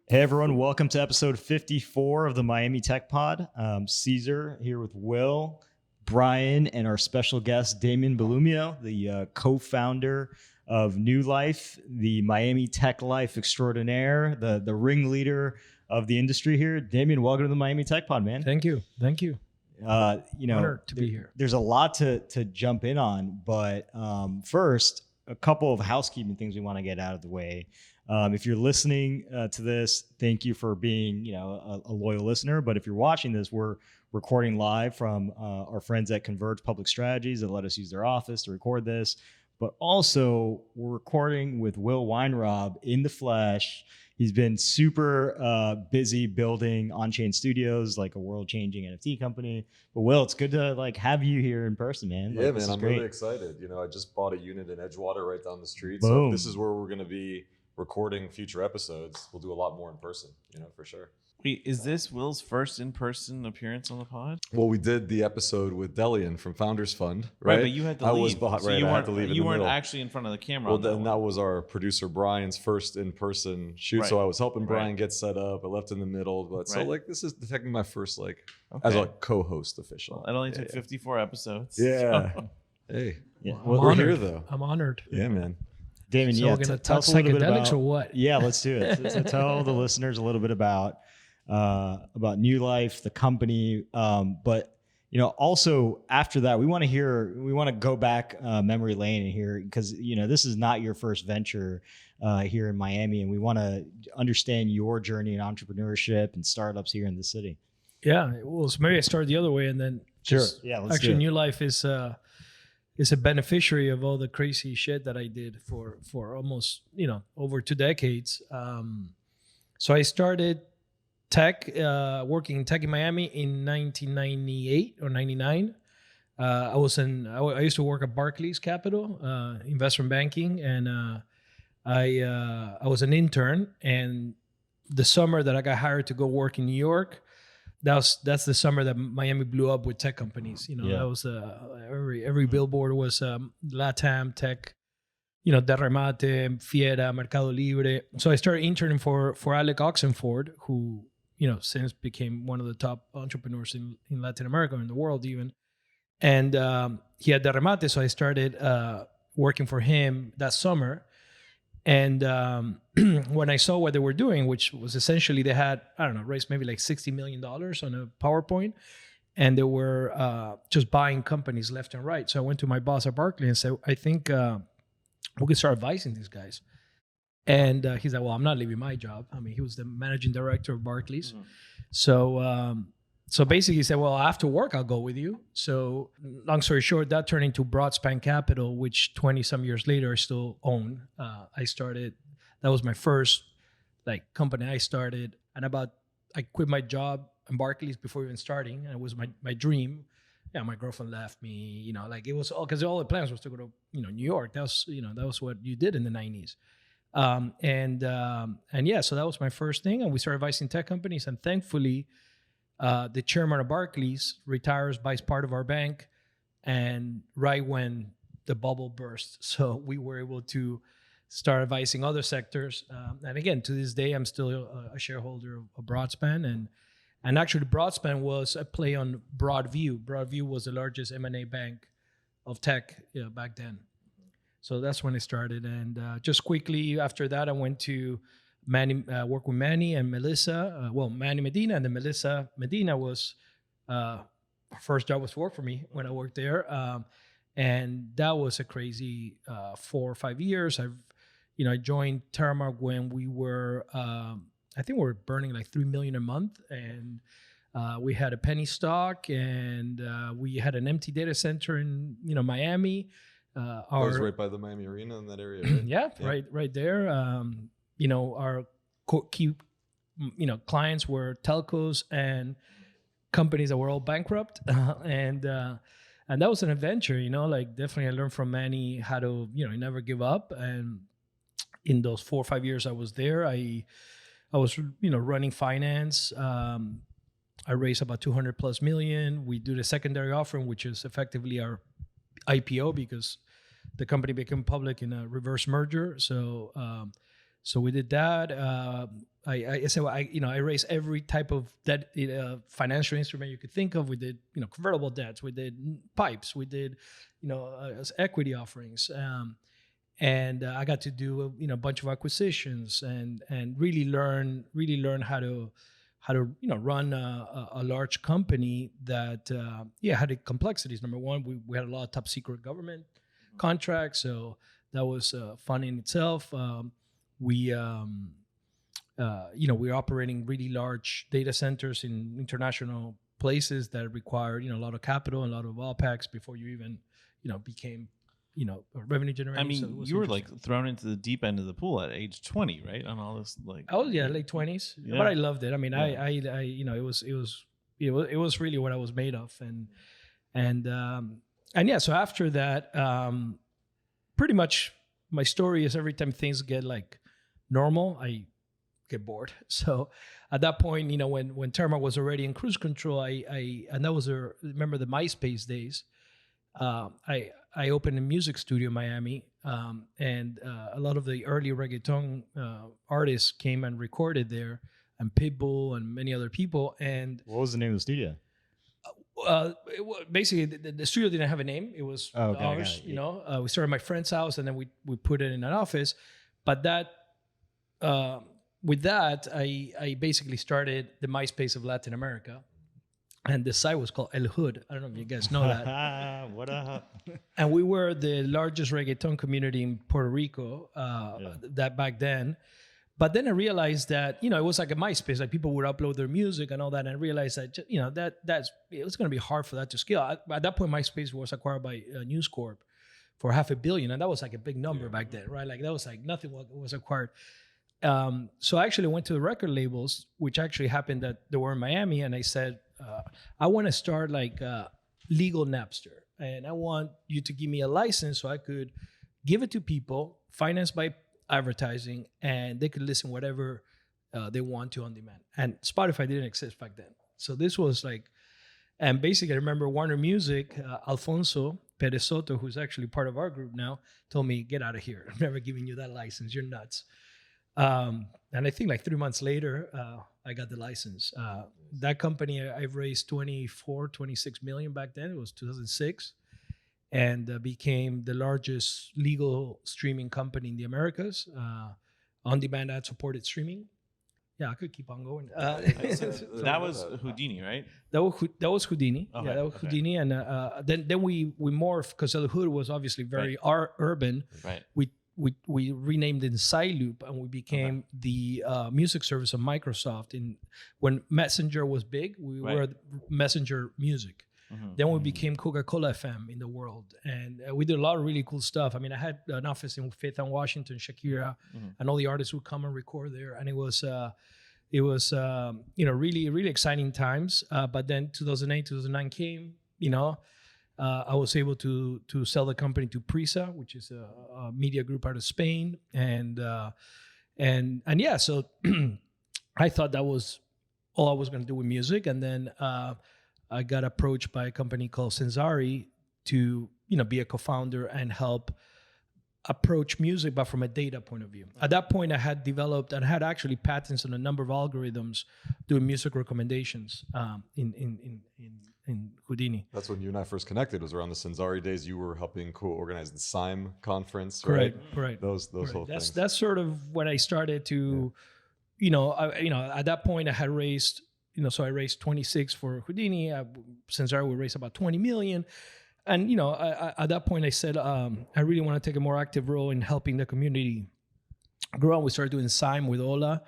Hey everyone, welcome to episode 54 of the Miami Tech Pod. Cesar here with Will, Brian, and our special guest, Demian Bellumio, the co-founder of Nue Life, the Miami Tech Life extraordinaire, the ringleader of the industry here. Demian, welcome to the Miami Tech Pod, man. Thank you. Honored to be here. There's a lot to jump in on, but first, a couple of housekeeping things we want to get out of the way. If you're listening to this, thank you for being, a loyal listener. But if you're watching this, we're recording live from our friends at Converge Public Strategies that let us use their office to record this. But also, we're recording with Will Weinrob in the flesh. He's been super busy building on-chain studios, like a world-changing NFT company. But Will, it's good to have you here in person, man. Yeah, man, I'm really excited. I just bought a unit in Edgewater right down the street. Boom. So if this is where we're going to be recording future episodes, we'll do a lot more in person, for sure. Wait, is this Will's first in-person appearance on the pod? Well, we did the episode with Delian from Founders Fund, right? But you had to leave. I was behind, so right? You I weren't, had to leave in you the weren't middle. actually in front of the camera. Well, then that was our producer Brian's first in-person shoot. Right. So I was helping Brian Right. get set up. I left in the middle, but so Right. this is technically my first Okay. as a co-host official. Well, it only took 54 episodes. Yeah. So. Hey, Yeah. Well, we're honored. here though. I'm honored. Yeah, man. Damian, So we're going to tell talk us a little bit psychedelics about, or what? Yeah, let's do it. So tell the listeners a little bit about Nue Life, the company. But also after that, we want to go back memory lane and hear, because this is not your first venture here in Miami, and we want to understand your journey in entrepreneurship and startups here in the city. Yeah. Well, so maybe I start the other way and then Yeah, let's actually do it. Nue Life is a beneficiary of all the crazy shit that I did for almost, over 2 decades. So I started working in tech in Miami in 1998 or 99. I used to work at Barclays Capital, investment banking, and I was an intern. And the summer that I got hired to go work in New York, that's the summer that Miami blew up with tech companies. Yeah. That was every billboard was LATAM tech, Derramate, Fiera, Mercado Libre. So I started interning for Alec Oxenford, who since became one of the top entrepreneurs in Latin America, in the world even. And he had Derramate, so I started working for him that summer. And when I saw what they were doing, which was essentially they had, raised maybe like $60 million on a PowerPoint, and they were just buying companies left and right. So I went to my boss at Barclays and said, I think we could start advising these guys. And he's like, well, I'm not leaving my job. I mean, he was the managing director of Barclays. Mm-hmm. So basically he said, well, after work, I'll go with you. So long story short, that turned into Broadspan Capital, which 20 some years later I still own. That was my first company I started. And I quit my job in Barclays before even starting. And it was my dream. Yeah, my girlfriend left me, it was all, because all the plans was to go to, New York. That was what you did in the 90s. So that was my first thing. And we started advising tech companies. And thankfully, the chairman of Barclays retires, buys part of our bank, and right when the bubble burst. So we were able to start advising other sectors. And again, to this day, I'm still a shareholder of Broadspan. And actually, Broadspan was a play on Broadview. Broadview was the largest M&A bank of tech back then. So that's when I started. And just quickly after that, I went to work with Manny and Melissa. Manny Medina and then Melissa Medina was her first job was to work for me when I worked there. And that was a crazy 4 or 5 years. I joined Terramark when we were, I think we were burning like $3 million a month. And we had a penny stock, and we had an empty data center in Miami. That was right by the Miami Arena in that area, right? Yeah. Right there. Our key, clients were telcos and companies that were all bankrupt, and that was an adventure. Definitely I learned from Manny how to never give up. And in those 4 or 5 years I was there, I was running finance. I raised about 200 plus million. We do the secondary offering, which is effectively our IPO, because the company became public in a reverse merger. So So we did that. I raised every type of debt, financial instrument you could think of. We did, convertible debts. We did pipes. We did, equity offerings. And I got to do a bunch of acquisitions and really learn how to run a large company that had the complexities. Number one, we had a lot of top secret government contracts, so that was fun in itself. We we're operating really large data centers in international places that required a lot of capital and a lot of OpEx before you even became revenue generating. I mean, So it was you were like interesting. thrown into the deep end of the pool at age 20, right? On all this, like, I was late 20s, Yeah. but I loved it. I mean, Yeah. I it was really what I was made of, and yeah. So after that, pretty much my story is every time things get like normal, I get bored. So at that point, when Terma was already in cruise control, and that was remember the MySpace days. I opened a music studio in Miami, and a lot of the early reggaeton artists came and recorded there, and Pitbull and many other people. And What was the name of the studio? basically, the studio didn't have a name. It was Oh, okay, I got ours. it. We started at my friend's house, and then we put it in an office. But with that, I basically started the MySpace of Latin America. And the site was called El Hood. I don't know if you guys know that. What up? And we were the largest reggaeton community in Puerto Rico that back then. But then I realized that, it was like a MySpace, like people would upload their music and all that. And I realized that, it was going to be hard for that to scale. At that point, MySpace was acquired by News Corp for $500 million. And that was like a big number back then, right? Like that was like nothing was acquired. So I actually went to the record labels, which actually happened that they were in Miami. And I said, I want to start like legal Napster, and I want you to give me a license so I could give it to people, financed by advertising, and they could listen whatever they want to on demand. And Spotify didn't exist back then. So this was like, and basically I remember Warner Music, Alfonso Perez Soto, who's actually part of our group now, told me, get out of here. I'm never giving you that license. You're nuts. And I think like 3 months later, I got the license. That company, I've raised 26 million back then. It was 2006, and became the largest legal streaming company in the Americas, on-demand ad-supported streaming. Yeah, I could keep on going. that was Houdini, right? That was Houdini. Okay, Yeah, that was okay. Houdini, and then we morphed because El Hood was obviously very urban. Right. We renamed it Loop, and we became the music service of Microsoft. When Messenger was big, we were Messenger Music. Mm-hmm. Then we became Coca-Cola FM in the world, and we did a lot of really cool stuff. I mean, I had an office in Fifth and Washington, Shakira, and all the artists would come and record there, and it was really, really exciting times. But then 2008, 2009 came, I was able to sell the company to Prisa, which is a media group out of Spain, and yeah. So I thought that was all I was going to do with music, and then I got approached by a company called Cesar to be a co-founder and help approach music, but from a data point of view. At that point, I had developed and had actually patents on a number of algorithms doing music recommendations in Houdini. That's when you and I first connected. Was around the Senzari days. You were helping co-organize the SIME conference, right? Correct. Those whole things. That's sort of when I started to, at that point I had raised, so I raised 26 for Houdini. Cesar would raise about 20 million. And, at that point I said, I really want to take a more active role in helping the community grow. We started doing SIME with Ola.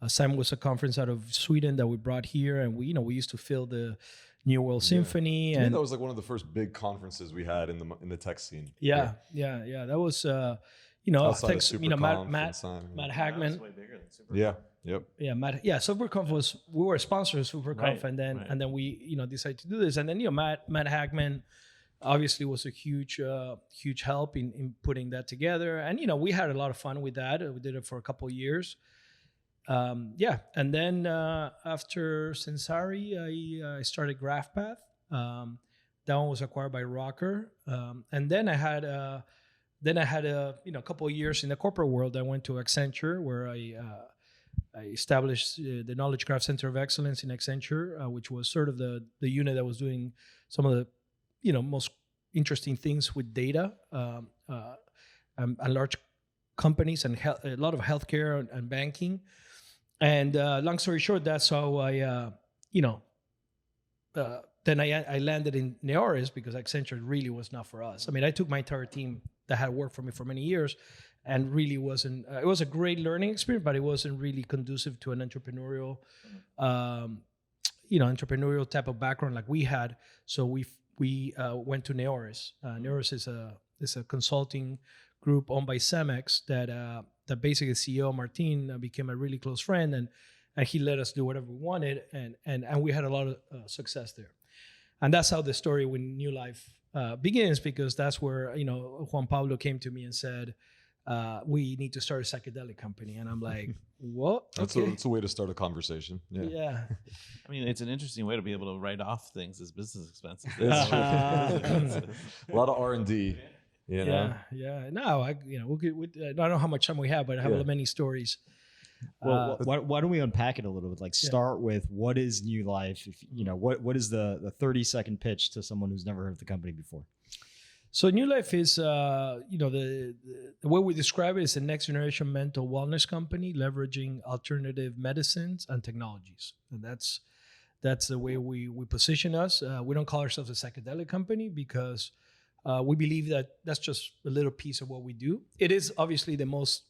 SIME was a conference out of Sweden that we brought here. And we used to fill the New World Symphony. To me, And that was like one of the first big conferences we had in the tech scene. yeah. That was, Outside thanks, of SuperConf and Matt SIME. Hagman. way bigger than Super. Yeah. Yep. Yeah, SuperConf we were sponsors of SuperConf, Right, and then right. we decided to do this, and then Matt Hagman obviously was a huge help in putting that together, and we had a lot of fun with that. We did it for a couple of years. And then after Sensari, I started GraphPath. That one was acquired by Rocker, and then I had then I had a couple of years in the corporate world. I went to Accenture, where I established the Knowledge Graph Center of Excellence in Accenture, which was sort of the unit that was doing some of the most interesting things with data and large companies and a lot of healthcare and banking. And long story short, that's how I then I landed in Neoris, because Accenture really was not for us. I mean, I took my entire team that had worked for me for many years, and really wasn't. It was a great learning experience, but it wasn't really conducive to an entrepreneurial, entrepreneurial type of background like we had. So we went to Neoris. Neoris is a consulting group owned by Cemex that basically CEO Martin became a really close friend, and he let us do whatever we wanted, and we had a lot of success there. And that's how the story with Nue Life begins, because that's where Juan Pablo came to me and said, we need to start a psychedelic company. And I'm like, what? That's a way to start a conversation. Yeah. I mean, it's an interesting way to be able to write off things as business expenses. A lot of R&D. Yeah. No, I don't know how much time we have, but I have many stories. Well, why don't we unpack it a little bit? Like, start with, what is Nue Life? What is the 30-second pitch to someone who's never heard of the company before? So Nue Life is, the way we describe it is a next generation mental wellness company leveraging alternative medicines and technologies. And that's the way we position us. We don't call ourselves a psychedelic company, because we believe that that's just a little piece of what we do. It is obviously the most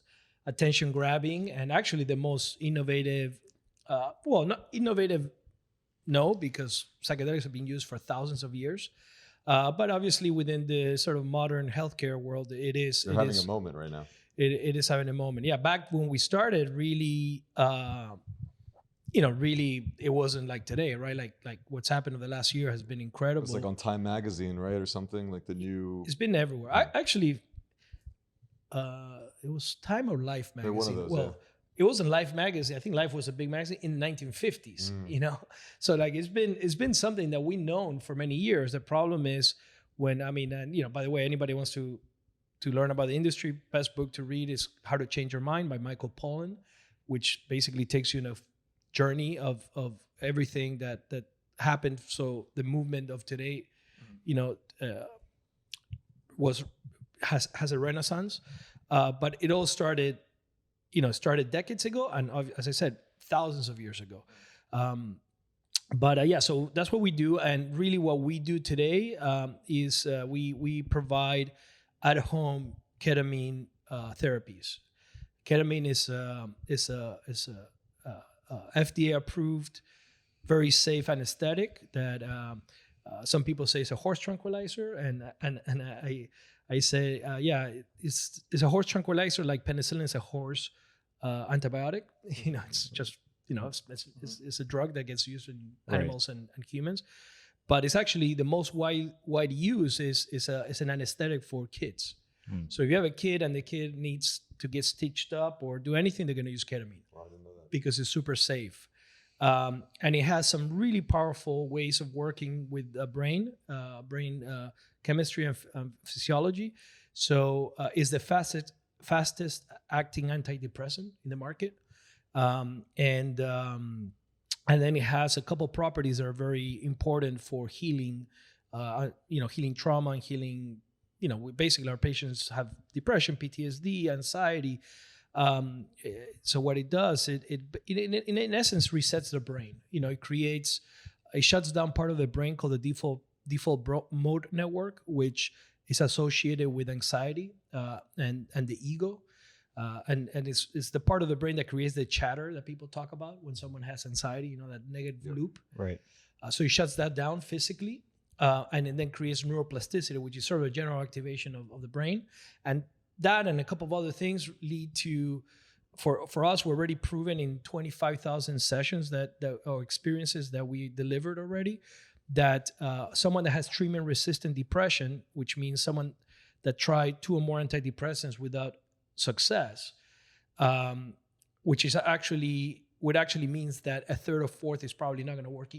attention grabbing and actually the most innovative. Not innovative, no, because psychedelics have been used for thousands of years. But obviously within the sort of modern healthcare world, it is. You're having a moment right now. It is having a moment. Yeah, back when we started, really, really, it wasn't like today, right? Like what's happened over the last year has been incredible. It's like on Time Magazine, right, or something, like the new. It's been everywhere. I actually, it was Time or Life magazine. One of those, It wasn't Life magazine. I think Life was a big magazine in the 1950s. So like it's been something that we've known for many years. The problem is when by the way, anybody wants to learn about the industry, best book to read is How to Change Your Mind by Michael Pollan, which basically takes you on a journey of everything that happened. So the movement of today, has a renaissance, but it all started decades ago, and as I said, thousands of years ago. So that's what we do, and really what we do today is we provide at-home ketamine therapies. Ketamine is a FDA-approved, very safe anesthetic that some people say is a horse tranquilizer, and I say, it's a horse tranquilizer like penicillin is a horse antibiotic. It's just, it's a drug that gets used in animals and humans. But it's actually the most wide use is an anesthetic for kids. So if you have a kid and the kid needs to get stitched up or do anything, they're going to use ketamine. Wow, I didn't know that. Because it's super safe. And it has some really powerful ways of working with the brain chemistry and physiology. So it's the fastest acting antidepressant in the market. And then it has a couple properties that are very important for healing, healing trauma and healing, basically our patients have depression, PTSD, anxiety. So what it does, it in essence resets the brain. It shuts down part of the brain called the default mode network, which is associated with anxiety and the ego. And it's the part of the brain that creates the chatter that people talk about when someone has anxiety, that negative loop. Right. So it shuts that down physically, and it then creates neuroplasticity, which is sort of a general activation of the brain. And that and a couple of other things lead to, for us, we're already proven in 25,000 sessions or experiences that we delivered already, that someone that has treatment-resistant depression, which means someone that tried 2 or more antidepressants without success, which is actually means that a third or fourth is probably not going to work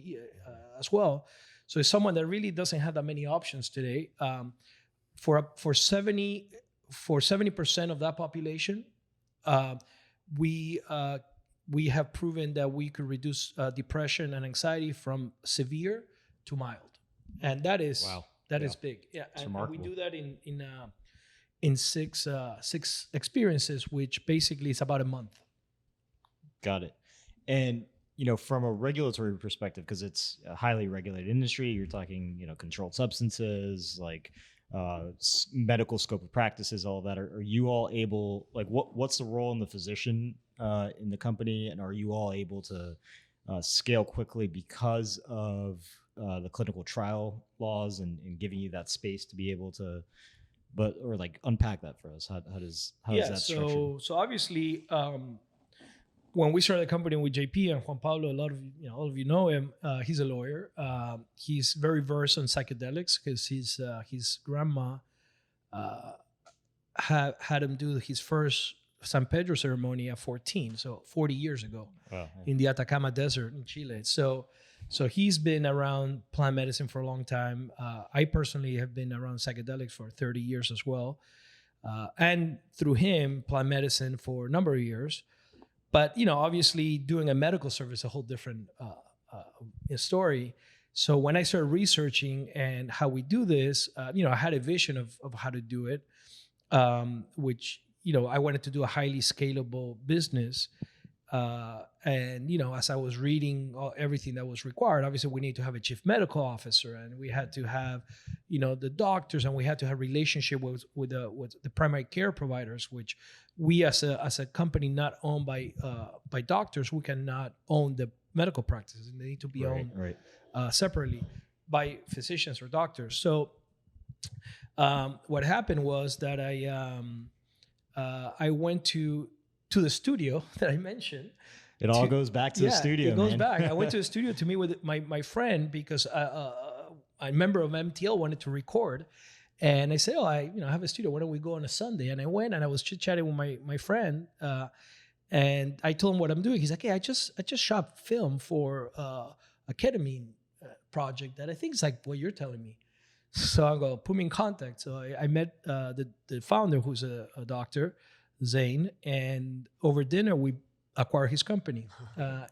as well. So it's someone that really doesn't have that many options today. For for 70% of that population, we have proven that we could reduce depression and anxiety from severe to mild, and that is that is big. Yeah, and we do that in six experiences, which basically is about a month. Got it. And from a regulatory perspective, because it's a highly regulated industry, you're talking controlled substances, like medical scope of practices, all of that. Are you all able, like, what's the role in the physician in the company, and are you all able to scale quickly because of the clinical trial laws and giving you that space to be able to, or like unpack that for us? How is that structured? So obviously, when we started the company with JP and Juan Pablo, all of you know him. He's a lawyer. He's very versed on psychedelics because his grandma had him do his first San Pedro ceremony at 14, so 40 years ago. Wow. In the Atacama Desert in Chile. So he's been around plant medicine for a long time. I personally have been around psychedelics for 30 years as well. And through him, plant medicine for a number of years. But, obviously doing a medical service, a whole different story. So when I started researching and how we do this, I had a vision of how to do it, which, I wanted to do a highly scalable business. And, as I was reading everything that was required, obviously we need to have a chief medical officer, and we had to have, the doctors, and we had to have relationship with the primary care providers, which we as a company not owned by doctors, we cannot own the medical practices, and they need to be owned separately by physicians or doctors. So what happened was that I went to the studio that I mentioned. It all goes back to the studio. It goes back. I went to the studio to meet with my friend because a member of MTL wanted to record, and I said, I have a studio. Why don't we go on a Sunday? And I went, and I was chit chatting with my friend, and I told him what I'm doing. He's like, hey, I just shot film for a ketamine project that I think is like what you're telling me. So I go, put me in contact. So I met the founder, who's a doctor, Zane, and over dinner we acquired his company,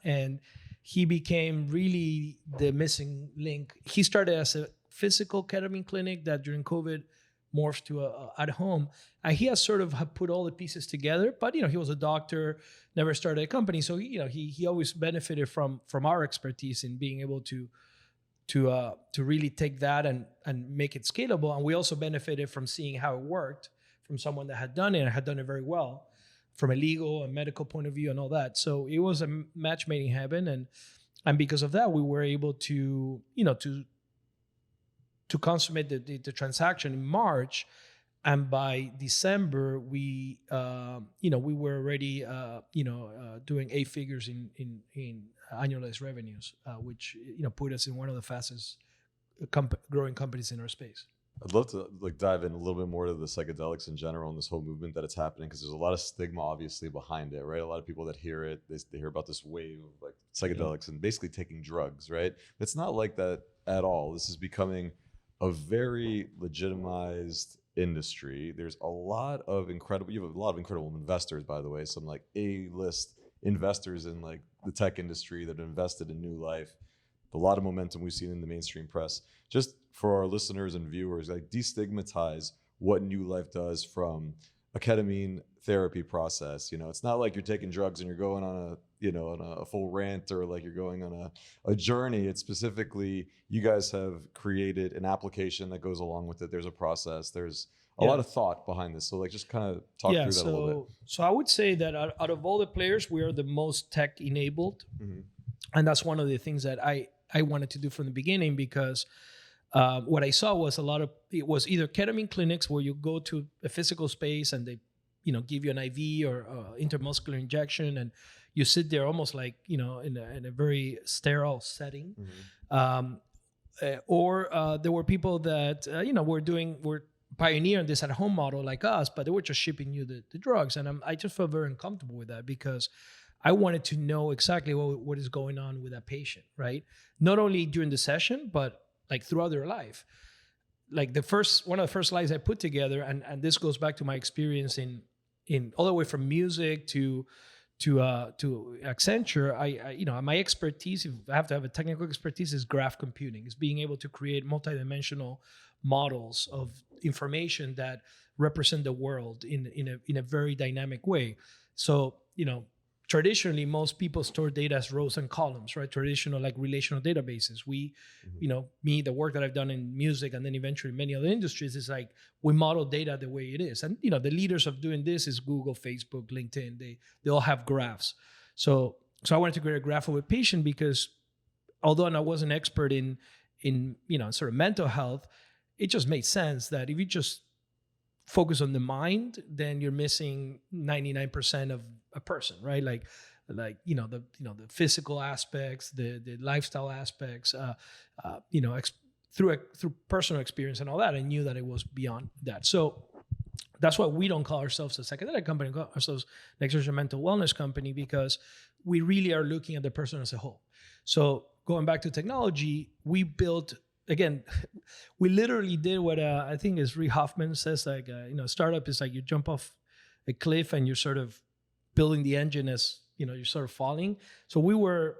and he became really the missing link. He started as a physical ketamine clinic that during COVID morphed to at home, and he has sort of put all the pieces together. But he was a doctor, never started a company, so he always benefited from our expertise in being able to really take that and make it scalable. And we also benefited from seeing how it worked from someone that had done it and had done it very well from a legal and medical point of view and all that. So it was a match made in heaven. And because of that, we were able to consummate the transaction in March. And by December, we were already, doing 8 figures in annualized revenues, which, put us in one of the fastest growing companies in our space. I'd love to dive in a little bit more to the psychedelics in general and this whole movement that it's happening, because there's a lot of stigma obviously behind it, right? A lot of people that hear it, they hear about this wave of psychedelics and basically taking drugs, right? It's not like that at all. This is becoming a very legitimized industry. There's a lot of you have a lot of incredible investors, by the way, some A-list investors in the tech industry that invested in Nue Life. A lot of momentum we've seen in the mainstream press. Just for our listeners and viewers, destigmatize what Nue Life does from a ketamine therapy process. It's not like you're taking drugs and you're going on a full rant, or you're going on a journey. It's specifically, you guys have created an application that goes along with it. There's a process. There's a lot of thought behind this. So just kind of talk through that a little bit. So I would say that out of all the players, we are the most tech enabled. Mm-hmm. And that's one of the things that I wanted to do from the beginning, because what I saw was it was either ketamine clinics where you go to a physical space and they, give you an IV or intramuscular injection, and you sit there almost in a very sterile setting. Mm-hmm. Or there were people that, were pioneering this at-home model like us, but they were just shipping you the drugs. And I just felt very uncomfortable with that, because I wanted to know exactly what is going on with that patient, right? Not only during the session, but throughout their life. like one of the first slides I put together, and this goes back to my experience in all the way from music to Accenture. I my expertise, if I have to have a technical expertise, is graph computing. Is being able to create multidimensional models of information that represent the world in a very dynamic way. So, traditionally, most people store data as rows and columns, right? Traditional, like relational databases. We, the work that I've done in music and then eventually many other industries is like we model data the way it is. And, the leaders of doing this is Google, Facebook, LinkedIn. They all have graphs. So I wanted to create a graph of a patient because although I wasn't an expert in sort of mental health, it just made sense that if you just focus on the mind, then you're missing 99% of a person, right? Like the physical aspects, the lifestyle aspects, through personal experience and all that. I knew that it was beyond that. So that's why we don't call ourselves a psychedelic company. We call ourselves an exercise mental wellness company because we really are looking at the person as a whole. So going back to technology, we built. Again, we literally did what I think is Reid Hoffman says, like, startup is like you jump off a cliff and you're sort of building the engine as, you're sort of falling. So we were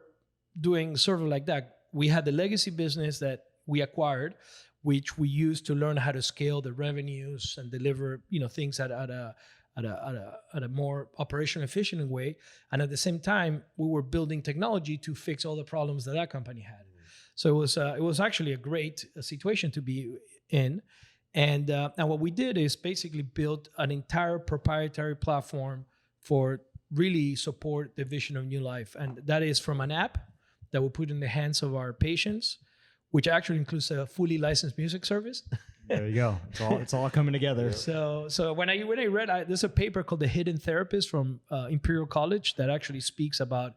doing sort of like that. We had the legacy business that we acquired, which we used to learn how to scale the revenues and deliver, things at a more operational efficient way. And at the same time, we were building technology to fix all the problems that company had. So it was actually a great situation to be in, and what we did is basically built an entire proprietary platform for really support the vision of Nue Life, and that is from an app that we put in the hands of our patients, which actually includes a fully licensed music service. There you go. It's all coming together. So when I read, there's a paper called "The Hidden Therapist" from Imperial College that actually speaks about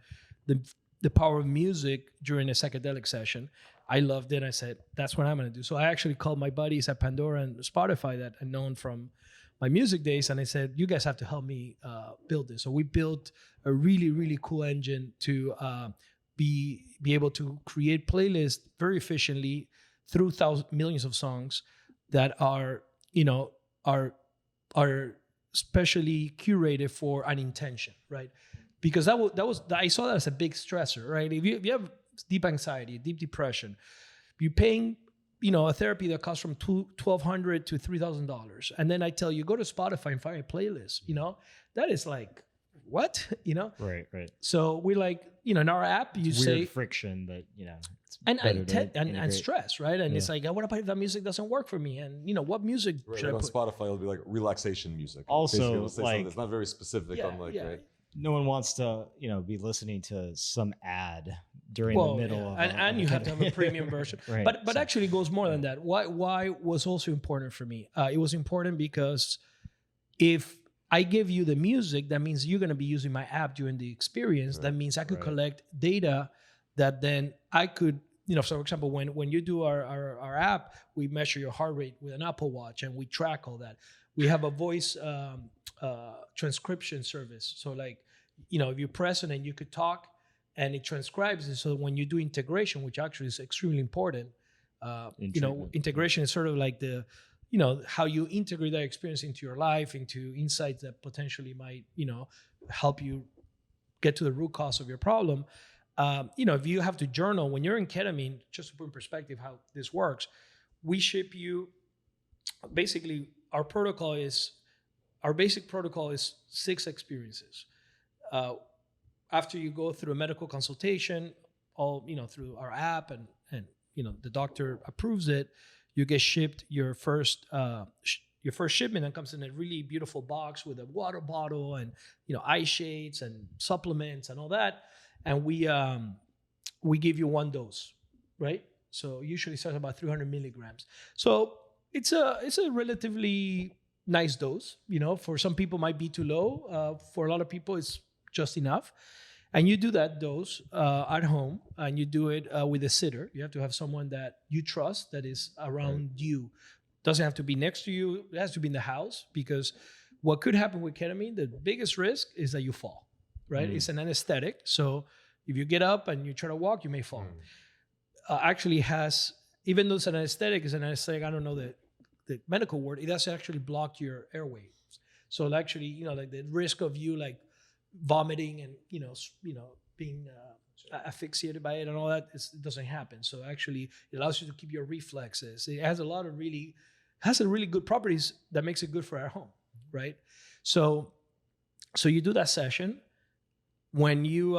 the power of music during a psychedelic session. I loved it. I said, that's what I'm going to do. So I actually called my buddies at Pandora and Spotify that I'd known from my music days. And I said, you guys have to help me build this. So we built a really, really cool engine to be able to create playlists very efficiently through millions of songs that are specially curated for an intention, right? Because that was I saw that as a big stressor, right? If you have deep anxiety, deep depression, you're paying, a therapy that costs from $1,200 to $3,000, and then I tell you go to Spotify and find a playlist, that is like what, Right. So we like, in our app you Weird say friction that it's and stress, right? And it's like, what about if that music doesn't work for me? And what music should I on put? Spotify? It'll be like relaxation music. Also, basically, it'll say like- something. It's not very specific on right. No one wants to, be listening to some ad during the middle of and you have to have a premium version. Right. But actually it goes more than that. Why was also important for me? It was important because if I give you the music, that means you're going to be using my app during the experience. Right. That means I could collect data that then I could, so for example, when you do our app, we measure your heart rate with an Apple Watch and we track all that. We have a voice transcription service. So like, if you press it and you could talk and it transcribes it. So when you do integration, which actually is extremely important, integration is sort of like how you integrate that experience into your life, into insights that potentially might, help you get to the root cause of your problem. If you have to journal when you're in ketamine, just to put in perspective how this works, we ship you, basically our basic protocol is 6 experiences. After you go through a medical consultation, all, through our app and the doctor approves it, you get shipped your first shipment, and comes in a really beautiful box with a water bottle and eye shades and supplements and all that, and we give you 1 dose, right? So usually starts about 300 milligrams. So it's a relatively nice dose. For some people might be too low. For a lot of people, it's just enough. And you do that dose at home, and you do it with a sitter. You have to have someone that you trust that is around you. Doesn't have to be next to you. It has to be in the house, because what could happen with ketamine, the biggest risk is that you fall, right? It's an anesthetic. So if you get up and you try to walk, you may fall. Actually has, even though it's an anesthetic, I don't know the the medical word, it does actually block your airways. So actually, like the risk of you like vomiting and being asphyxiated by it and all that, it doesn't happen. So actually, it allows you to keep your reflexes. It has a lot of really good properties that makes it good for our home, right? So you do that session. When you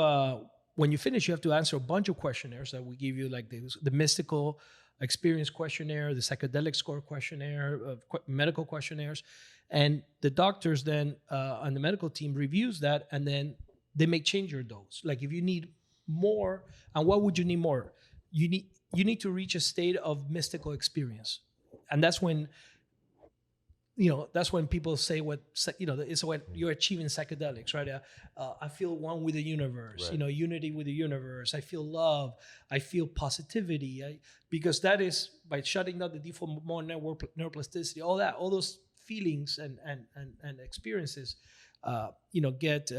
finish, you have to answer a bunch of questionnaires that we give you, like the mystical experience questionnaire, the psychedelic score questionnaire, medical questionnaires, and the doctors then on the medical team reviews that, and then they may change your dose. Like if you need more, and what would you need more? You need to reach a state of mystical experience, and that's when people say it's when you're achieving psychedelics, right? I feel one with the universe, Right. Unity with the universe. I feel love. I feel positivity. Because that is by shutting down the default mode neuroplasticity, all those feelings and experiences, get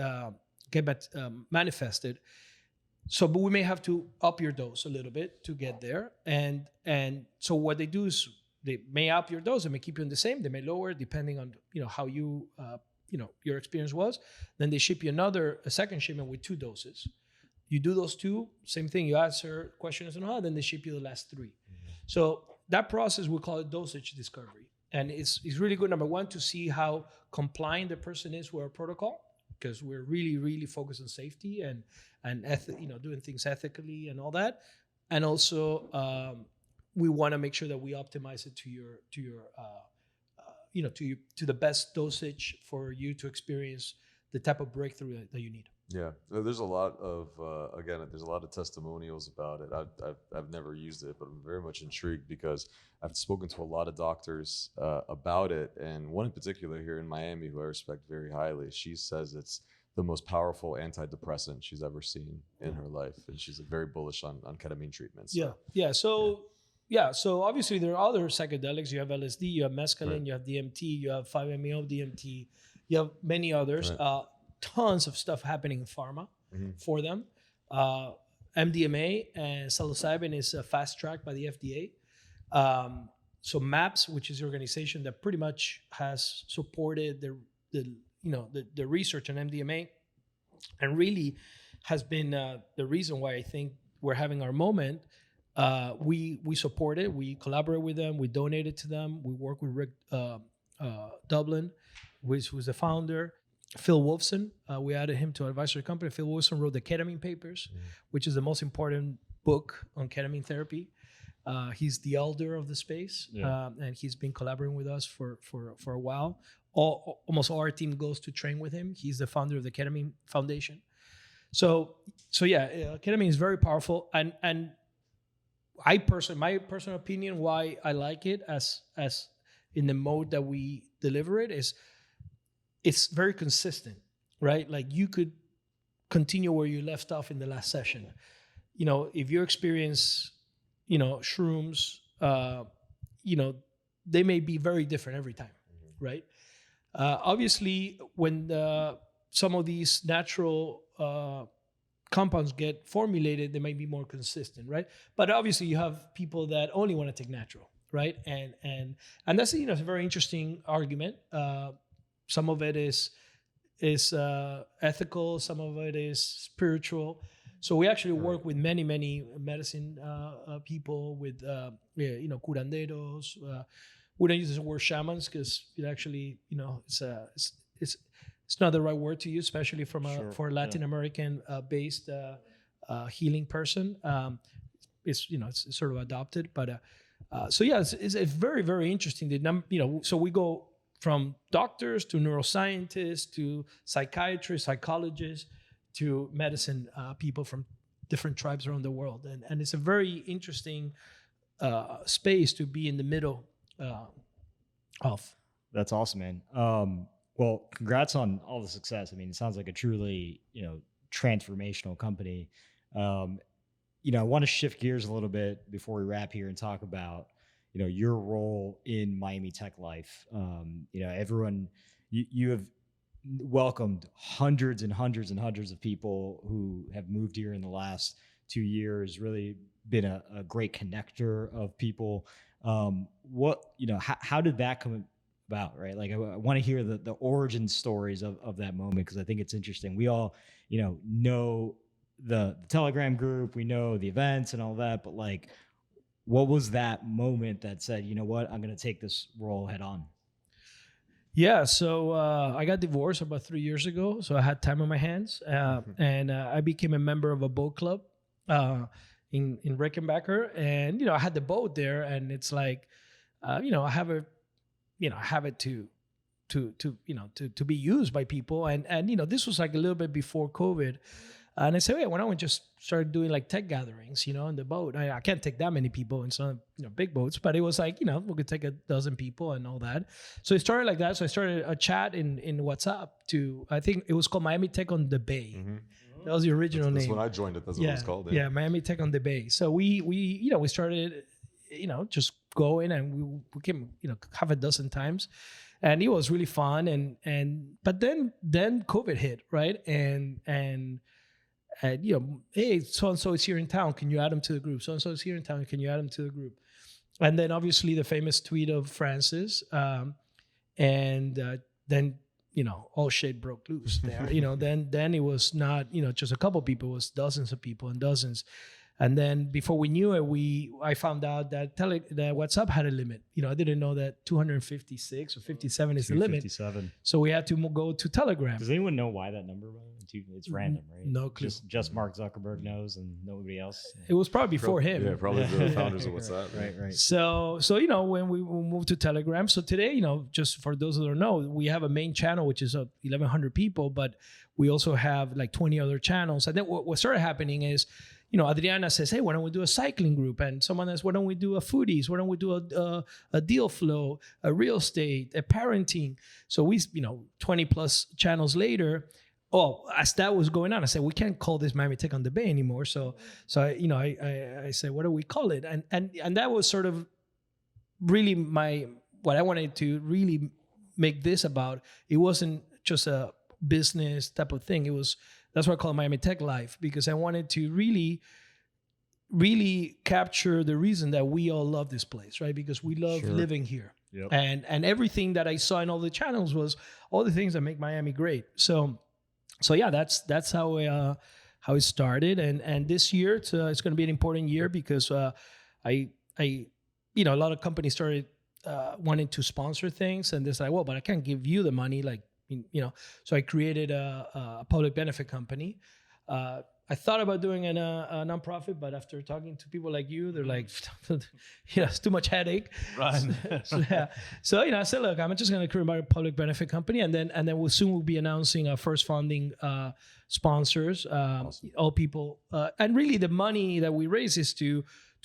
manifested. So, but we may have to up your dose a little bit to get there. And so what they do is they may up your dose, they may keep you in the same, they may lower depending on how you your experience was. Then they ship you a second shipment with 2 doses. You do those 2, same thing. You answer questions and all. Then they ship you the last 3. So that process we call it dosage discovery, and it's really good. Number one, to see how compliant the person is with our protocol, because we're really focused on safety and doing things ethically and all that. And also, we want to make sure that we optimize it to the best dosage for you to experience the type of breakthrough that you need. Yeah, there's a lot of there's a lot of testimonials about it. I've never used it, but I'm very much intrigued because I've spoken to a lot of doctors about it, and one in particular here in Miami who I respect very highly. She says it's the most powerful antidepressant she's ever seen in her life, and she's very bullish on ketamine treatments. So. So obviously there are other psychedelics. You have LSD, you have mescaline, Right. you have DMT, you have 5-MeO DMT, you have many others. Right. Tons of stuff happening in pharma for them. MDMA and psilocybin is fast tracked by the FDA. So MAPS, which is the organization that pretty much has supported the research on MDMA, and really has been the reason why I think we're having our moment. We support it. We collaborate with them. We donate it to them. We work with Rick Dublin, who's the founder. Phil Wolfson, we added him to our advisory company. Phil Wolfson wrote the Ketamine Papers, which is the most important book on ketamine therapy. He's the elder of the space, and he's been collaborating with us for a while. Almost all our team goes to train with him. He's the founder of the Ketamine Foundation. So ketamine is very powerful, and my personal opinion why I like it as in the mode that we deliver it is it's very consistent, right? Like you could continue where you left off in the last session. If you experience, shrooms, they may be very different every time, right? Obviously, when some of these natural compounds get formulated, they may be more consistent, right? But obviously, you have people that only want to take natural, right? And that's it's a very interesting argument. Some of it is ethical, some of it is spiritual. So we actually work with many medicine people, with curanderos. We don't use the word shamans because it actually it's not the right word to use, especially for a Latin American based healing person. It's sort of adopted, but it's very, very interesting. So we go from doctors to neuroscientists to psychiatrists, psychologists to medicine people from different tribes around the world, and it's a very interesting space to be in the middle of. That's awesome, man. Well, congrats on all the success. I mean, it sounds like a truly, transformational company. I want to shift gears a little bit before we wrap here and talk about, your role in Miami tech life. Everyone, you have welcomed hundreds and hundreds and hundreds of people who have moved here in the last 2 years, really been a great connector of people. What, how did that come about, right? Like I want to hear the origin stories of that moment, because I think it's interesting. We all, know the Telegram group, we know the events and all that, but like, what was that moment that said, you know what, I'm going to take this role head on? Yeah, so I got divorced about 3 years ago, so I had time on my hands, and I became a member of a boat club in Rickenbacker, and I had the boat there, and it's like, I have it to be used by people, and this was like a little bit before COVID. And I said, hey, why don't we just start doing like tech gatherings, in the boat? I can't take that many people in some, big boats, but it was like, we could take a dozen people and all that. So it started like that. So I started a chat in WhatsApp I think it was called Miami Tech on the Bay. Mm-hmm. That was the original name. That's when I joined it. That's what it was called. Yeah, Miami Tech on the Bay. So we started, just going, and we came, half a dozen times. And it was really fun. But then COVID hit, right? And hey, so-and-so is here in town. Can you add them to the group? So-and-so is here in town. Can you add them to the group? And then obviously the famous tweet of Francis. Then, all shit broke loose there. Then it was not, just a couple people. It was dozens of people and dozens. And then before we knew it, I found out that that WhatsApp had a limit. I didn't know that 256 or 57 is the limit. 257. So we had to go to Telegram. Does anyone know why that number was? It's random, right? No clue. Just Mark Zuckerberg knows, and nobody else. It was probably before him. Yeah, probably the founders of WhatsApp. Right. So when we moved to Telegram, so today, just for those who don't know, we have a main channel which is 1,100 people, but we also have like 20 other channels. And then what started happening is, Adriana says, hey, why don't we do a cycling group? And someone else, why don't we do a foodies? Why don't we do a deal flow, a real estate, a parenting? So we, 20 plus channels later, as that was going on, I said, we can't call this Miami Tech on the Bay anymore. So I said, what do we call it? And that was sort of really what I wanted to really make this about. It wasn't just a business type of thing. That's why I call it Miami Tech Life, because I wanted to really, really capture the reason that we all love this place, right? Because we love living here. Yep. And everything that I saw in all the channels was all the things that make Miami great. So yeah, that's how it started. And this year it's going to be an important year, because a lot of companies started wanting to sponsor things, and they're like, well, but I can't give you the money, like. So I created a public benefit company. I thought about doing a nonprofit, but after talking to people like you, they're like, it's too much headache. Right. So I said, look, I'm just going to create a public benefit company, and then we'll be announcing our first funding sponsors, awesome. All people, and really the money that we raise is to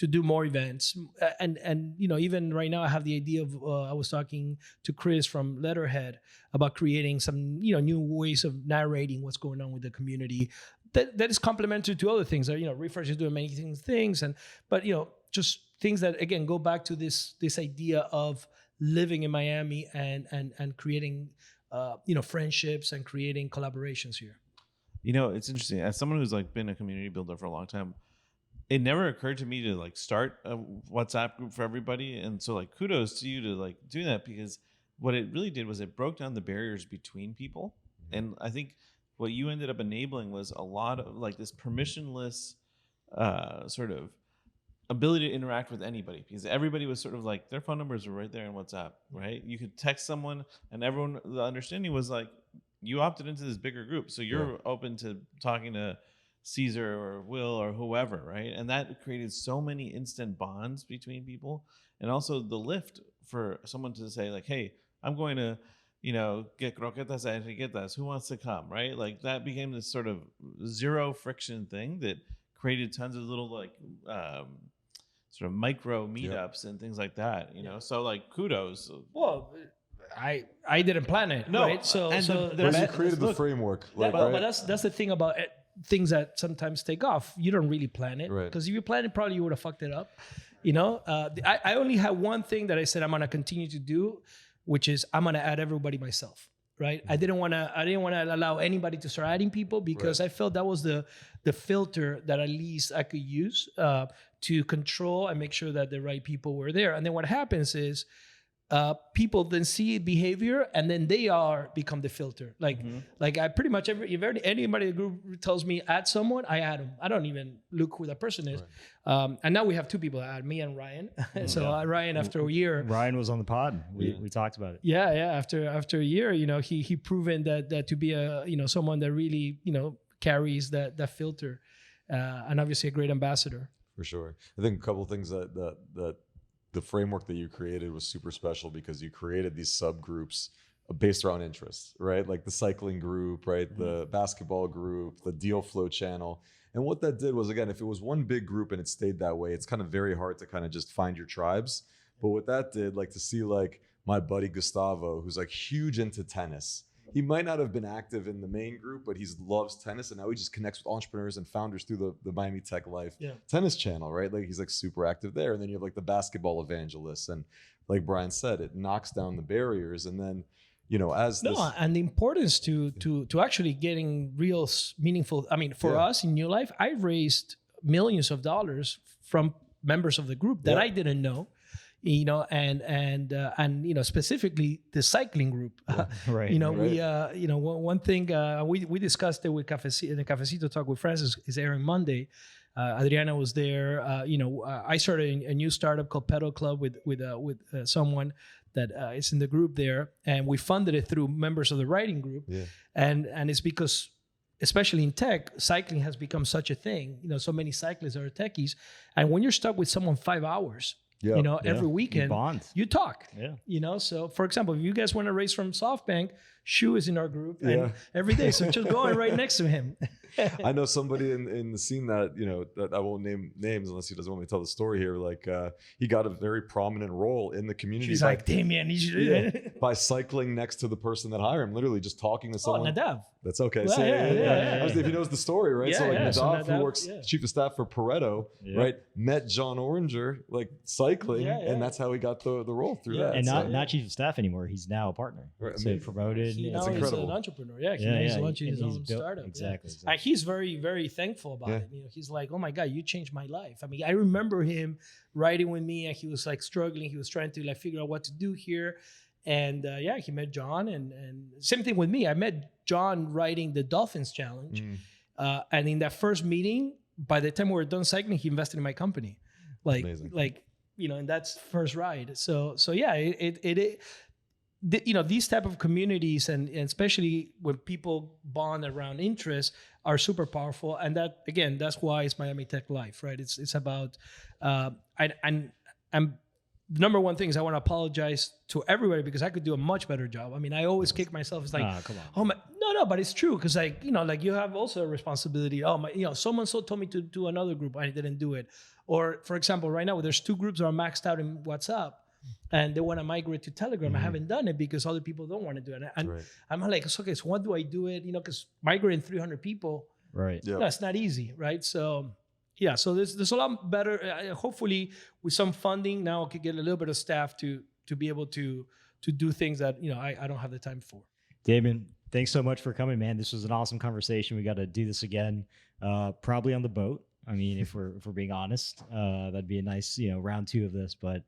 do more events. And even right now I have the idea of, I was talking to Chris from Letterhead about creating some, new ways of narrating what's going on with the community that is complementary to other things. Refresh is doing many things, but just things that, again, go back to this idea of living in Miami and creating, friendships and creating collaborations here. It's interesting. As someone who's like been a community builder for a long time, it never occurred to me to like start a WhatsApp group for everybody. And so like kudos to you to like do that, because what it really did was it broke down the barriers between people. Mm-hmm. And I think what you ended up enabling was a lot of like this permissionless sort of ability to interact with anybody, because everybody was sort of like, their phone numbers were right there in WhatsApp, right? You could text someone, and everyone, the understanding was like, you opted into this bigger group, so you're open to talking to Cesar or Will or whoever, right? And that created so many instant bonds between people. And also the lift for someone to say like, hey, I'm going to, get croquetas at Enriquetas. Who wants to come, right? Like that became this sort of zero friction thing that created tons of little like sort of micro meetups and things like that, So like kudos. Well, I didn't plan it, right? So you created the framework. But that's the thing about it. Things that sometimes take off, you don't really plan it, because if you plan it, probably you would have fucked it up. I only have one thing that I said I'm going to continue to do, which is I'm going to add everybody myself. right? I didn't want to allow anybody to start adding people because I felt that was the filter that at least I could use to control and make sure that the right people were there. And then what happens is people then see behavior and then they become the filter. Like I pretty much anybody in the group tells me add someone, I add them. I don't even look who that person is. Right. And now we have two people that add, me and Ryan. So Ryan, after a year, Ryan was on the pod. We talked about it. Yeah. After a year, he proven that to be someone that really carries that filter, and obviously a great ambassador. For sure. I think a couple of things that the framework that you created was super special because you created these subgroups based around interests, right? Like the cycling group, right? The basketball group, the deal flow channel. And what that did was, again, if it was one big group and it stayed that way, it's kind of very hard to kind of just find your tribes. But what that did, like to see like my buddy Gustavo, who's like huge into tennis. He might not have been active in the main group, but he loves tennis. And now he just connects with entrepreneurs and founders through the Miami Tech Life tennis channel, right? Like he's like super active there. And then you have like the basketball evangelists. And like Brian said, it knocks down the barriers. And then, and the importance to actually getting real meaningful. I mean, for us in Nue Life, I raised millions of dollars from members of the group that I didn't know. And specifically the cycling group, right? One thing we discussed it with in the Cafecito talk with Francis is airing Monday. Adriana was there. I started a new startup called Pedal Club with someone that is in the group there, and we funded it through members of the writing group. Yeah. And it's because, especially in tech, cycling has become such a thing. So many cyclists are techies, and when you're stuck with someone 5 hours. Every weekend you talk. Yeah. So for example, if you guys want to race from SoftBank, Shu is in our group and every day. So just going right next to him. I know somebody in the scene that, that I won't name names unless he doesn't want me to tell the story here. Like he got a very prominent role in the community. She's like, Demian, you should by cycling next to the person that hired him, literally just talking to someone. Oh, Nadav. That's okay. Well, so, yeah. If he knows the story, right? Yeah, so like Nadav, Nadav, who works chief of staff for Pareto, right, met John Oringer like cycling, and that's how he got the role through that. And not chief of staff anymore. He's now a partner. Right. So promoted. It's incredible. He's an entrepreneur. He's launching his own startup. Exactly. And he's very, very thankful about it. He's like, oh my God, you changed my life. I mean, I remember him riding with me and he was like struggling. He was trying to like figure out what to do here. And he met John and same thing with me. I met John riding the Dolphins Challenge. And in that first meeting, by the time we were done cycling, he invested in my company. In that first ride. So these type of communities and especially when people bond around interests are super powerful. And that's why it's Miami Tech Life, right? It's about, I'm the number one thing is I want to apologize to everybody because I could do a much better job. I mean, I always kick myself. It's like, come on. Oh my, no, but it's true because you have also a responsibility. Oh my, someone told me to do another group and I didn't do it. Or for example, right now there's 2 groups that are maxed out in WhatsApp and they want to migrate to Telegram. I haven't done it because other people don't want to do it. And I'm like, okay, so what do I do it? Because migrating 300 people, right? Yeah, it's not easy, right? So. Yeah, so there's a lot better. Hopefully, with some funding now, I could get a little bit of staff to be able to do things that I don't have the time for. Damian, thanks so much for coming, man. This was an awesome conversation. We got to do this again, probably on the boat. I mean, if we're being honest, that'd be a nice round 2 of this. But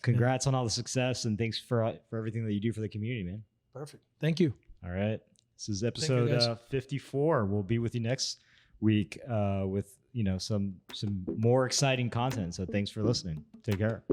congrats on all the success and thanks for everything that you do for the community, man. Perfect. Thank you. All right, this is episode 54. We'll be with you next week with some more exciting content. So thanks for listening. Take care.